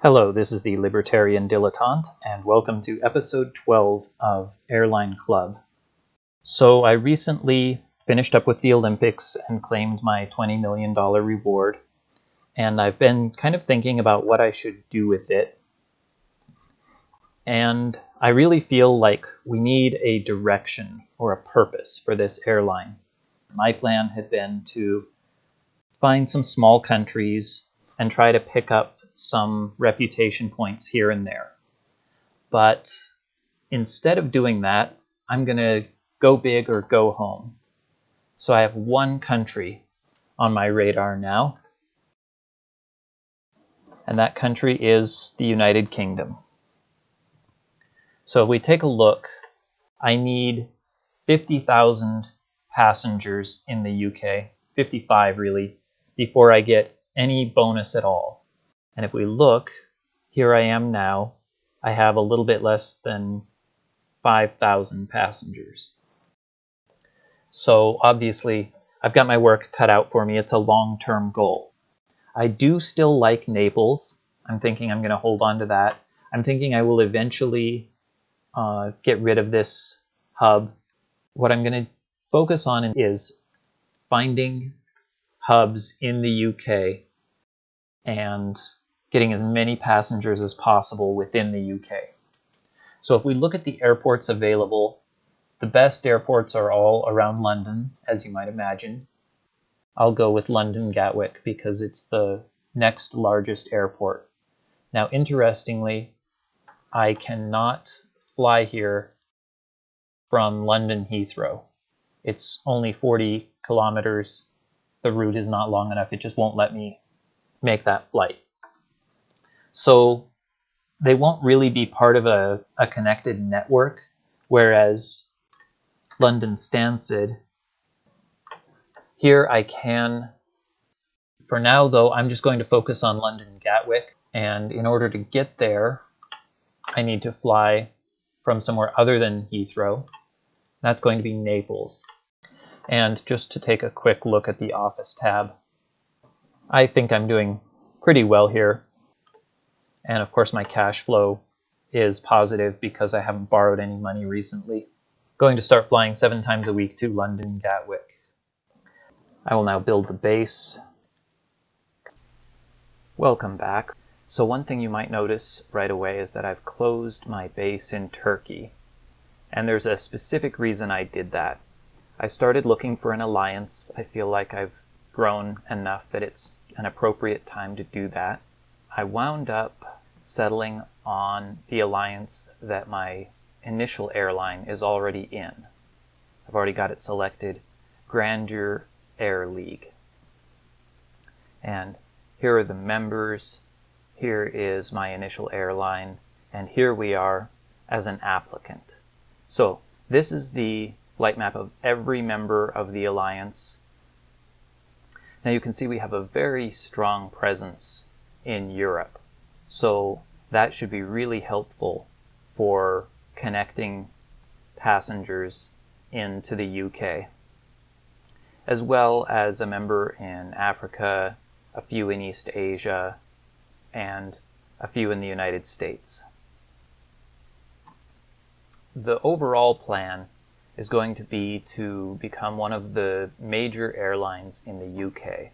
Hello, this is the Libertarian Dilettante, and welcome to episode 12 of Airline Club. So I recently finished up with the Olympics and claimed my $20 million reward, and I've been kind of thinking about what I should do with it. And I really feel like we need a direction or a purpose for this airline. My plan had been to find some small countries and try to pick up some reputation points here and there. But instead of doing that, I'm going to go big or go home. So I have one country on my radar now, and that country is the United Kingdom. So if we take a look, I need 50,000 passengers in the UK, 55 really, before I get any bonus at all. And if we look, here I am now, I have a little bit less than 5,000 passengers. So obviously, I've got my work cut out for me. It's a long-term goal. I do still like Naples. I'm thinking I'm going to hold on to that. I'm thinking I will eventually get rid of this hub. What I'm going to focus on is finding hubs in the UK and getting as many passengers as possible within the UK. So if we look at the airports available, the best airports are all around London, as you might imagine. I'll go with London Gatwick because it's the next largest airport. Now, interestingly, I cannot fly here from London Heathrow. It's only 40 kilometers. The route is not long enough. It just won't let me make that flight. So they won't really be part of a connected network, whereas London Stansted, here I can. For now, though, I'm just going to focus on London Gatwick, and in order to get there, I need to fly from somewhere other than Heathrow. That's going to be Naples. And just to take a quick look at the Office tab, I think I'm doing pretty well here. And of course my cash flow is positive because I haven't borrowed any money recently. Going to start flying 7 times a week to London Gatwick. I will now build the base. Welcome back. So one thing you might notice right away is that I've closed my base in Turkey. And there's a specific reason I did that. I started looking for an alliance. I feel like I've grown enough that it's an appropriate time to do that. I wound up settling on the alliance that my initial airline is already in. I've already got it selected, Grandeur Air League. And here are the members, here is my initial airline, and here we are as an applicant. So this is the flight map of every member of the alliance. Now you can see we have a very strong presence in Europe. So that should be really helpful for connecting passengers into the UK, as well as a member in Africa, a few in East Asia, and a few in the United States. The overall plan is going to be to become one of the major airlines in the UK.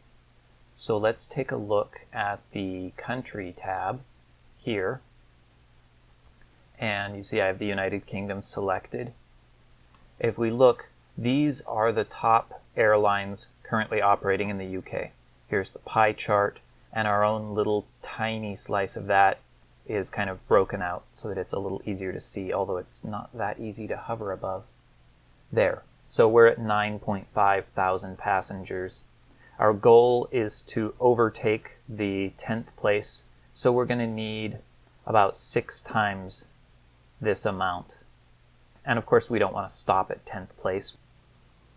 So let's take a look at the country tab here. And you see I have the United Kingdom selected. If we look, these are the top airlines currently operating in the UK. Here's the pie chart, and our own little tiny slice of that is kind of broken out so that it's a little easier to see, although it's not that easy to hover above. There. So we're at 9.5 thousand passengers. Our goal is to overtake the 10th place, so we're going to need about 6 times this amount. And of course we don't want to stop at 10th place.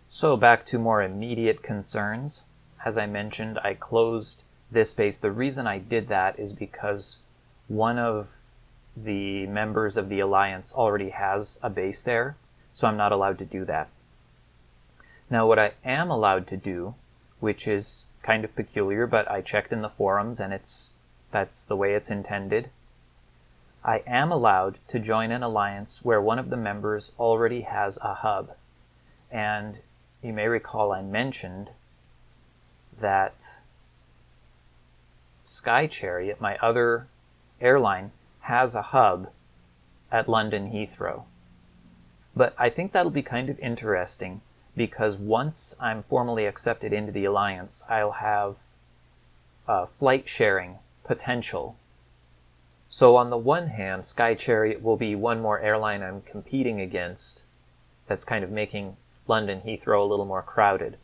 So back to more immediate concerns. As I mentioned, I closed this base. The reason I did that is because one of the members of the alliance already has a base there, so I'm not allowed to do that. Now what I am allowed to do, which is kind of peculiar, but I checked in the forums and it's That's the way it's intended. I am allowed to join an alliance where one of the members already has a hub. And you may recall I mentioned that SkyChariot, my other airline, has a hub at London Heathrow. But I think that'll be kind of interesting because once I'm formally accepted into the alliance, I'll have flight sharing potential. So on the one hand, SkyChariot will be one more airline I'm competing against that's kind of making London Heathrow a little more crowded.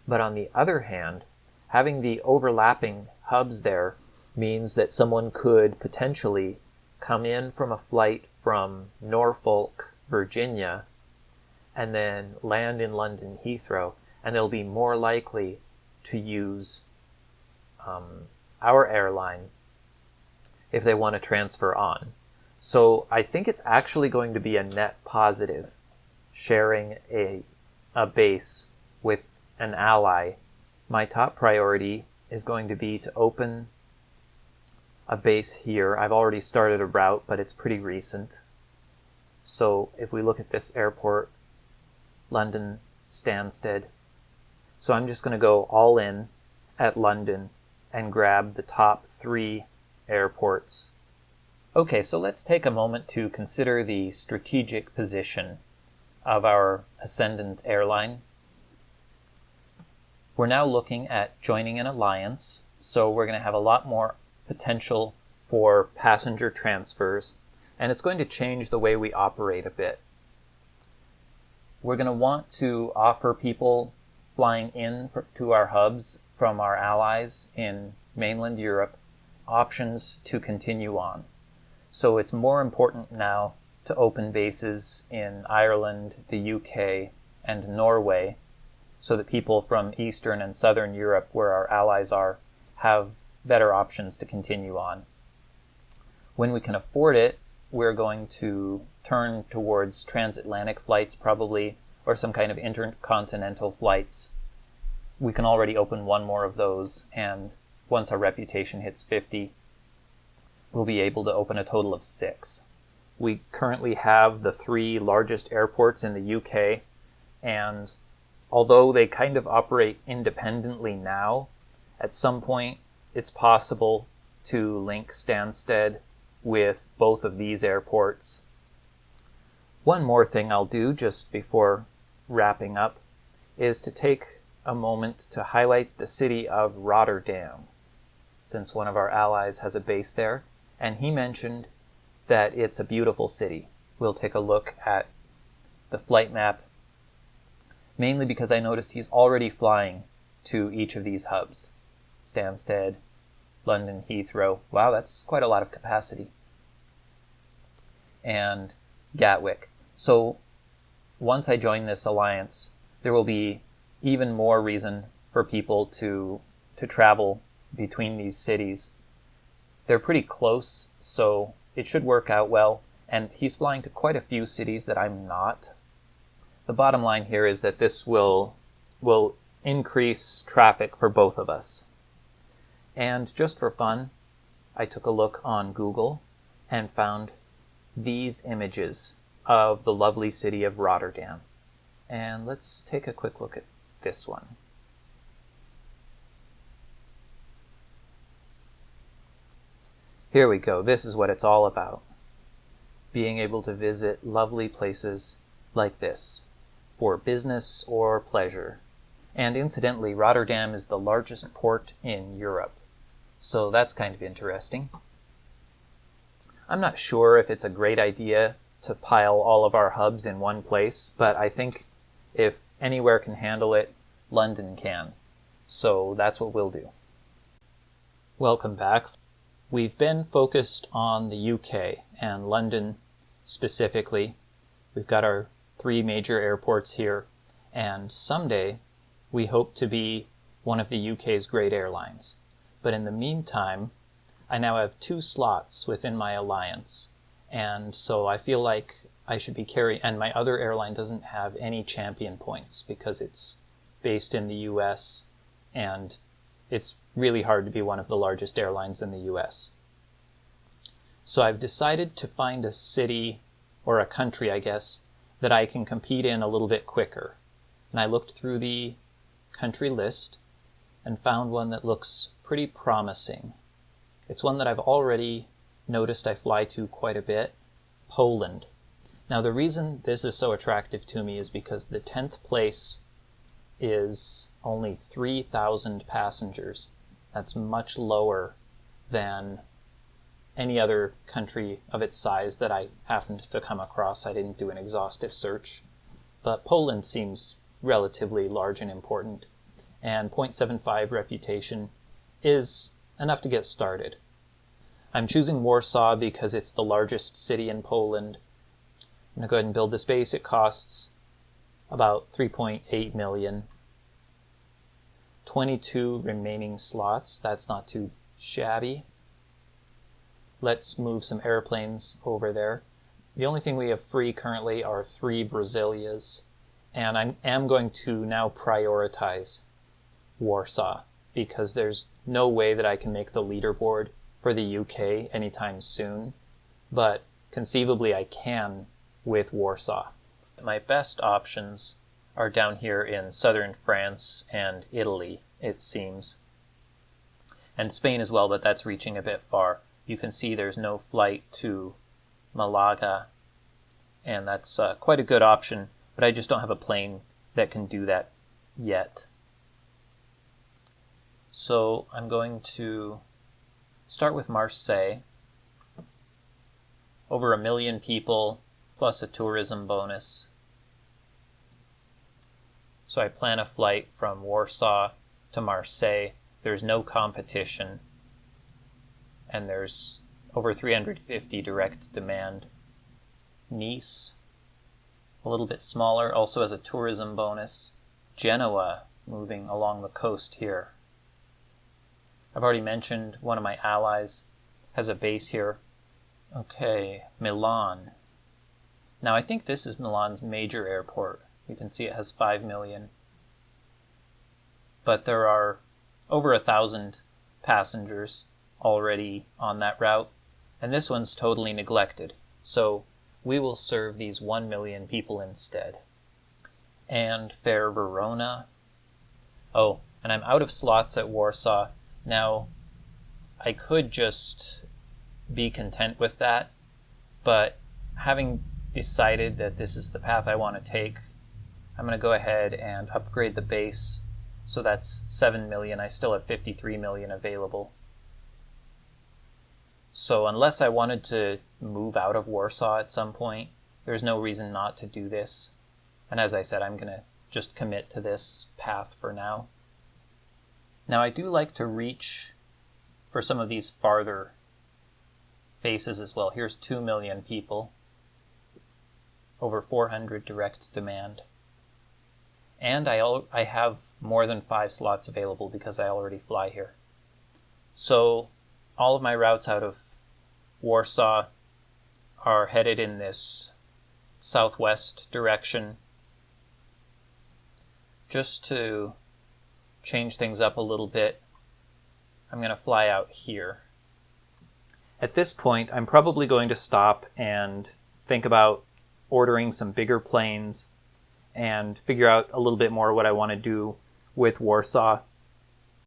But on the other hand, having the overlapping hubs there means that someone could potentially come in from a flight from Norfolk, Virginia, and then land in London Heathrow, and they'll be more likely to use our airline if they want to transfer on. So I think it's actually going to be a net positive, sharing a base with an ally. My top priority is going to be to open a base here. I've already started a route, but it's pretty recent. So if we look at this airport, London Stansted. So I'm just going to go all in at London and grab the top 3 airports. Okay, so let's take a moment to consider the strategic position of our ascendant airline. We're now looking at joining an alliance, so we're going to have a lot more potential for passenger transfers, and it's going to change the way we operate a bit. We're going to want to offer people flying in to our hubs from our allies in mainland Europe options to continue on. So it's more important now to open bases in Ireland, the UK, and Norway, so that people from Eastern and Southern Europe, where our allies are, have better options to continue on. When we can afford it, we're going to turn towards transatlantic flights probably, or some kind of intercontinental flights. We can already open one more of those, and once our reputation hits 50, we'll be able to open a total of 6. We currently have the 3 largest airports in the UK, and although they kind of operate independently now, at some point it's possible to link Stansted with both of these airports. One more thing I'll do just before wrapping up is to take a moment to highlight the city of Rotterdam, since one of our allies has a base there, and he mentioned that it's a beautiful city. We'll take a look at the flight map, mainly because I noticed he's already flying to each of these hubs. Stansted, London Heathrow. Wow, that's quite a lot of capacity. And Gatwick. So once I join this alliance, there will be even more reason for people to travel between these cities. They're pretty close, so it should work out well. And he's flying to quite a few cities that I'm not. The bottom line here is that this will increase traffic for both of us. And just for fun, I took a look on Google and found these images of the lovely city of Rotterdam. And let's take a quick look at this one. Here we go. This is what it's all about. Being able to visit lovely places like this for business or pleasure. And incidentally, Rotterdam is the largest port in Europe. So that's kind of interesting. I'm not sure if it's a great idea to pile all of our hubs in one place, but I think if anywhere can handle it, London can. So that's what we'll do. Welcome back. We've been focused on the UK and London specifically. We've got our 3 major airports here, and someday we hope to be one of the UK's great airlines. But in the meantime, I now have 2 slots within my alliance, and so I feel like I should be and my other airline doesn't have any champion points because it's based in the US, and it's really hard to be one of the largest airlines in the US. So I've decided to find a city, or a country I guess, that I can compete in a little bit quicker. And I looked through the country list and found one that looks pretty promising. It's one that I've already noticed I fly to quite a bit, Poland. Now the reason this is so attractive to me is because the 10th place is only 3,000 passengers. That's much lower than any other country of its size that I happened to come across. I didn't do an exhaustive search, but Poland seems relatively large and important, and 0.75 reputation is enough to get started. I'm choosing Warsaw because it's the largest city in Poland. I'm going to go ahead and build this base. It costs about 3.8 million. 22 remaining slots. That's not too shabby. Let's move some airplanes over there. The only thing we have free currently are 3 Brazilias, and I am going to now prioritize Warsaw because there's no way that I can make the leaderboard for the UK anytime soon, but conceivably I can with Warsaw. My best options are down here in southern France and Italy, it seems, and Spain as well, but that's reaching a bit far. You can see there's no flight to Malaga, and that's quite a good option, but I just don't have a plane that can do that yet. So I'm going to start with Marseille. Over 1 million people, plus a tourism bonus. So I plan a flight from Warsaw to Marseille. There's no competition, and there's over 350 direct demand. Nice, a little bit smaller, also has a tourism bonus. Genoa, moving along the coast here. I've already mentioned one of my allies has a base here. Okay, Milan. Now I think this is Milan's major airport. You can see it has 5 million. But there are over 1,000 passengers already on that route, and this one's totally neglected. So we will serve these 1 million people instead. And fair Verona. Oh, and I'm out of slots at Warsaw. Now, I could just be content with that, but having decided that this is the path I want to take, I'm going to go ahead and upgrade the base. So that's 7 million. I still have 53 million available. So unless I wanted to move out of Warsaw at some point, there's no reason not to do this. And as I said, I'm going to just commit to this path for now. Now I do like to reach for some of these farther bases as well. Here's 2 million people, over 400 direct demand. And I have more than 5 slots available because I already fly here. So all of my routes out of Warsaw are headed in this southwest direction. Just to change things up a little bit, I'm going to fly out here. At this point, I'm probably going to stop and think about ordering some bigger planes and figure out a little bit more what I want to do with Warsaw.